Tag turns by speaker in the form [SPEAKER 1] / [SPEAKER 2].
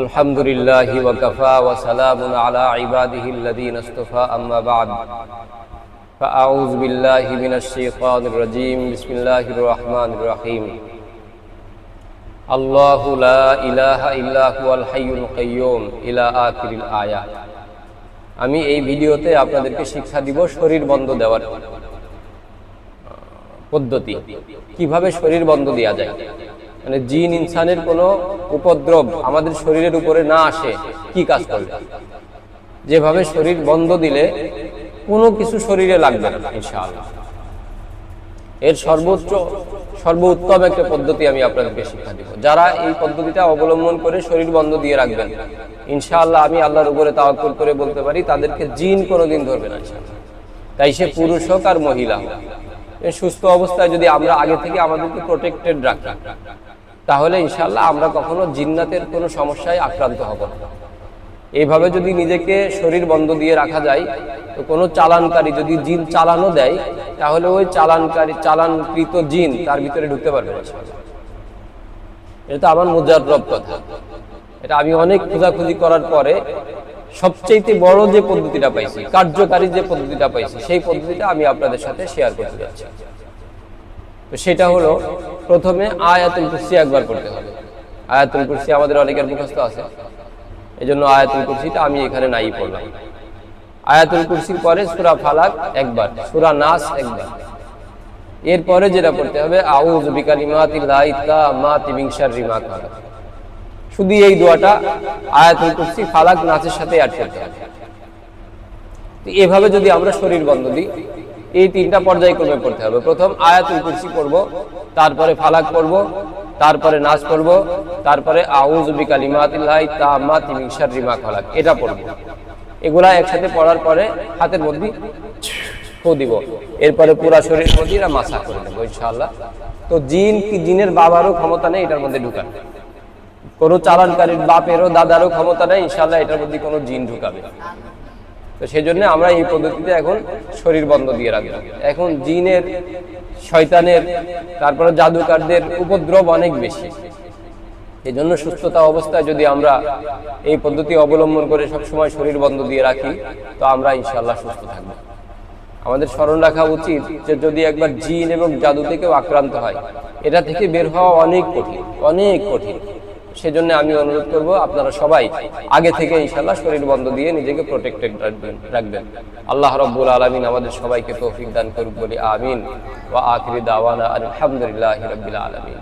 [SPEAKER 1] আলহামদুলিল্লাহি ওয়া কাফা ওয়া সালামুন আলা ইবাদিহিল্লাযীনা ইসতাফা আম্মা বা'দ ফাআউযু বিল্লাহি মিনাশ শাইতানির রাজীম বিসমিল্লাহির রহমানির রহিম আল্লাহু লা ইলাহা ইল্লা হুয়াল হাইয়ুল কাইয়্যুম ইলা আখিরিল আয়াত। আমি এই ভিডিওতে আপনাদেরকে শিক্ষা দিব শরীর বন্ধ দেওয়ার পদ্ধতি, কিভাবে শরীর বন্ধ দেওয়া যায়, মানে জিন ইনসানের কোনো উপদ্রব আমাদের শরীরের উপরে না আসে কি কাজ করবে, যেভাবে শরীর বন্ধ দিলে কোনো কিছু শরীরে লাগবে না ইনশাআল্লাহ। এর সর্বোত্তম একটা পদ্ধতি আমি আপনাদেরকে শিক্ষা দিব। যারা এই পদ্ধতিটা অবলম্বন করে শরীর বন্ধ দিয়ে রাখবেন ইনশাআল্লাহ, আমি আল্লাহর উপরে তাওয়াক্কুল করে বলতে পারি তাদেরকে জিন কোনোদিন ধরবে না ইনশাআল্লাহ। তাই সে পুরুষ হোক আর মহিলা হোক, সুস্থ অবস্থায় যদি আমরা আগে থেকে আমাদেরকে প্রোটেক্টেড রাখি তাহলে ইনশাআল্লাহ আমরা কখনো জিন্নাতের কোনো সমস্যায় আক্রান্ত হব না। এইভাবে যদি নিজেকে শরীর বন্ধ দিয়ে রাখা যায় তো কোনো চালানকারী যদি জিন চালানো দেয় তাহলে ওই চালানকৃত জিন তার ভিতরে ঢুকতে পারবে না। এটা আমার মুজাররব কথা, এটা আমি অনেক খোঁজাখুঁজি করার পরে সবচেয়ে বড় যে পদ্ধতিটা পাইছি, কার্যকারী যে পদ্ধতিটা পাইছি, সেই পদ্ধতিটা আমি আপনাদের সাথে শেয়ার করতে যাচ্ছি। তো সেটা হলো, প্রথমে আয়াতুল কুরসি একবার পড়তে হবে। আয়াতুল কুরসি আমাদের অনেকের মুখস্থ আছে, এজন্য আয়াতুল কুরসিটা আমি এখানে নাই পড়লাম। আয়াতুল কুরসির পরে সূরা ফালাক একবার, সূরা নাস একবার। এরপরে যেটা পড়তে হবে আউযু বিকালিমাতিল্লাহি তাম্মাতি মিন শাররি মা খালাক। শুধু এই দোয়াটা আয়াতুল কুরসি, ফালাক, নাসের সাথে অ্যাড করতে হবে। এভাবে যদি আমরা শরীর বন্ধ দিই, এই তিনটা পর্যায়ক্রমে পড়তে হবে। প্রথম আয়াতুল কুরসি পড়ব, তারপরে ফালাক পড়ব, তারপরে নাস পড়ব, তারপরে আউযু বিকালিমাতিল্লাহি তাম্মাতি মিন শাররি মা খালাক এটা পড়ব। এগুলা একসাথে পড়ার পরে হাতের মধ্যে ফু দিব, এরপরে পুরো শরীরের মধ্যে এটা মাসা করে দেবো ইনশাআল্লাহ। তো জিনের বাবারও ক্ষমতা নেই এটার মধ্যে ঢুকার, কোনো চালানকারীর বাপেরও দাদারও ক্ষমতা নেই ইনশাআল্লাহ এটার মধ্যে কোনো জিন ঢুকাবে। তো সেই জন্য আমরা এই পদ্ধতিতে এখন শরীর বন্ধ দিয়ে রাখবো। এখন জিনের, শয়তানের, তারপরে জাদুকারদের উপদ্রব অনেক বেশি। এই জন্য সুস্থতা অবস্থায় যদি আমরা এই পদ্ধতি অবলম্বন করে সবসময় শরীর বন্ধ দিয়ে রাখি তো আমরা ইনশাআল্লাহ সুস্থ থাকবো। আমাদের স্মরণ রাখা উচিত যে যদি একবার জিন এবং জাদু থেকেও আক্রান্ত হয়, এটা থেকে বের হওয়া অনেক কঠিন, অনেক কঠিন। সেজন্য আমি অনুরোধ করব আপনারা সবাই আগে থেকে ইনশাআল্লাহ শরীর বন্ধ দিয়ে নিজেকে প্রোটেক্টেড রাখবেন। আল্লাহ রাব্বুল আলামিন আমাদের সবাইকে তৌফিক দান করুক বলি আমিন। ওয়া আখিরি দাওয়ানা আলহামদুলিল্লাহি রাব্বিল আলামিন।